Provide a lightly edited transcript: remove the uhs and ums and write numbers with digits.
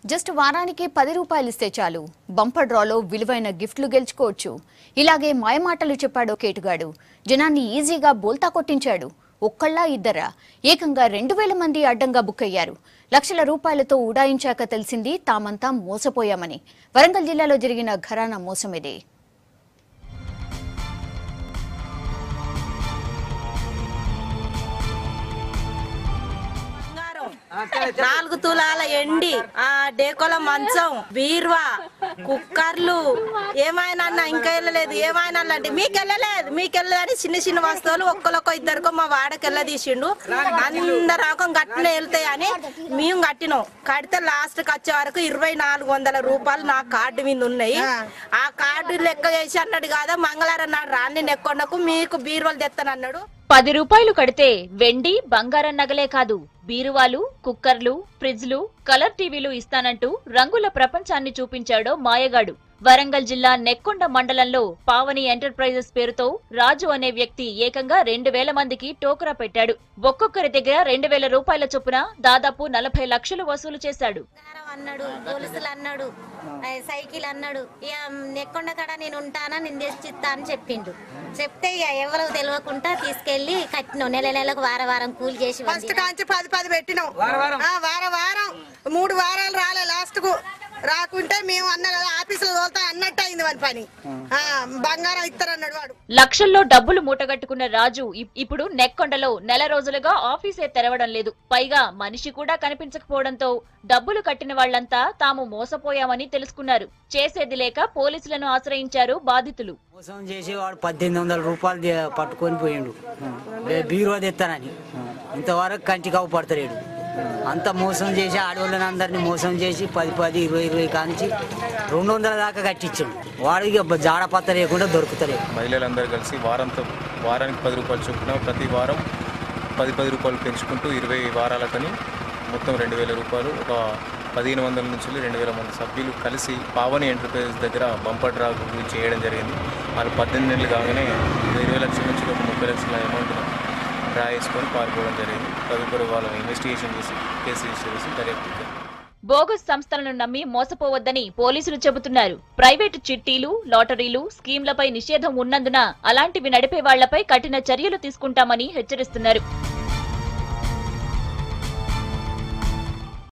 Just వారానికి 10 రూపాయలు ఇస్తే చాలు బంపర్ డ్రాలో విలువైన గిఫ్ట్లు గెలుచుకోవచ్చు. ఇలాగే మాయమాటలు చెప్పాడు కేటుగాడు. జనాన్ని ఈజీగా బోల్తా కొట్టించాడు. ఒక్కళ్ళా ఇద్దరా ఏకంగా 2000 మంది అడ్డంగా బుక్ అయ్యారు. లక్షల రూపాయలతో ఉడాయించాక తెలిసింది తామంతా మోసపోయామని. వరంగల్ జిల్లాలో జరిగిన ఘరానా మోసం ఇదే. 4 తులాల ఎండి, డేకోల మంచం, బీర్వా, కుక్కర్లు ఏమైనా ఇంకా వెళ్ళలేదు. ఏమైనా అంటే మీకెళ్ళలేదని చిన్న చిన్న వస్తువులు ఒక్కరికో ఇద్దరికో మా వాడకెళ్ళ తీసిండు. అందరు రకం గట్టిన వెళ్తాయని మేము కట్టినాం. కడితే లాస్ట్కి వచ్చే వరకు 2400 రూపాయలు నా కార్డు మీద ఉన్నాయి. ఆ కార్డు లెక్క చేసి అన్నాడు కదా, మంగళవారం నాడు రాని నెక్కొండకు మీకు బీరువాలు తెస్తానన్నాడు. 10 రూపాయలు కడితే వెండి బంగారం నగలే కాదు, బీరువాలు, కుక్కర్లు, ఫ్రిడ్జ్లు, కలర్ టీవీలు ఇస్తానంటూ రంగుల ప్రపంచాన్ని చూపించాడో మాయగాడు. వరంగల్ జిల్లా నెక్కొండ మండలంలో పావని ఎంటర్ప్రైజెస్ పేరుతో రాజు అనే వ్యక్తి ఏకంగా 2000 మందికి టోకరా పెట్టాడు. ఒక్కొక్కరి దగ్గర 2000 రూపాయల చొప్పున దాదాపు 40 లక్షలు వసూలు చేశాడు. అన్నాడు, పోలీసులు అన్నాడు, సైకిల్ అన్నాడు. ఇక నెక్కొండ కాడ నేను ఉంటానా, నేను తెచ్చిస్తా అని చెప్పిండు. చెప్తే ఇక ఎవరు తెలియకుండా తీసుకెళ్లి కట్టినాం. నెలకు వారం కూలి చేసి ఫస్ట్ కాంచి 10 పెట్టినాం. వారం 3 వారాలు రాలే. లాస్ట్ కు రాకుంటే మేము అన్న కదా ఆఫీసులో తోలుతా అన్నట్టు అయింది వాని పని. బంగారం ఇస్తారన్నాడు వాడు. లక్షల్లో డబ్బులు మూటగట్టుకున్న రాజు ఇప్పుడు నెక్కొండలో నెల రోజులుగా ఆఫీసే తెరవడం లేదు. పైగా మనిషి కూడా కనిపించకపోవడంతో డబ్బులు కట్టిన వాళ్లంతా తాము మోసపోయామని తెలుసుకున్నారు. చేసేది లేక పోలీసులను ఆశ్రయించారు బాధితులు. మోసం చేసి వాడు 1800 రూపాయలు పట్టుకొని పోయిండు. బీరువా తెస్తానని ఇంతవరకు కంటికి అవపడతలేడు. అంత మోసం చేసి ఆడవాళ్ళని అందరినీ మోసం చేసి 10, 20 కాంచి 200 దాకా కట్టించాడు. వాడికి జాడపత్త లేకుండా దొరుకుతలేదు. మహిళలందరూ కలిసి వారానికి 10 రూపాయలు చొప్పున ప్రతి వారం 10 రూపాయలు పెంచుకుంటూ 20 వారాలకని మొత్తం 2000 రూపాయలు, ఒక 1500 నుంచి 2000 మంది సభ్యులు కలిసి పావని ఎంటర్ప్రైజెస్ దగ్గర బంపర్ డ్రా గురించి చేయడం జరిగింది. వాళ్ళు 18 నెలలు కాగానే 20 లక్షల నుంచి ఒక 30 లక్షల అమౌంట్ డ్రా చేసుకొని పాల్గొనడం జరిగింది. తదుపరి వాళ్ళని ఇన్వెస్టిగేషన్ చేసి కేసు రిజిస్టర్ చేసి దర్యాప్తు. బోగస్ సంస్థలను నమ్మి మోసపోవద్దని పోలీసులు చెబుతున్నారు. ప్రైవేటు చిట్టీలు, లాటరీలు, స్కీంలపై నిషేధం ఉన్నందున అలాంటివి నడిపే వాళ్లపై కఠిన చర్యలు తీసుకుంటామని హెచ్చరిస్తున్నారు.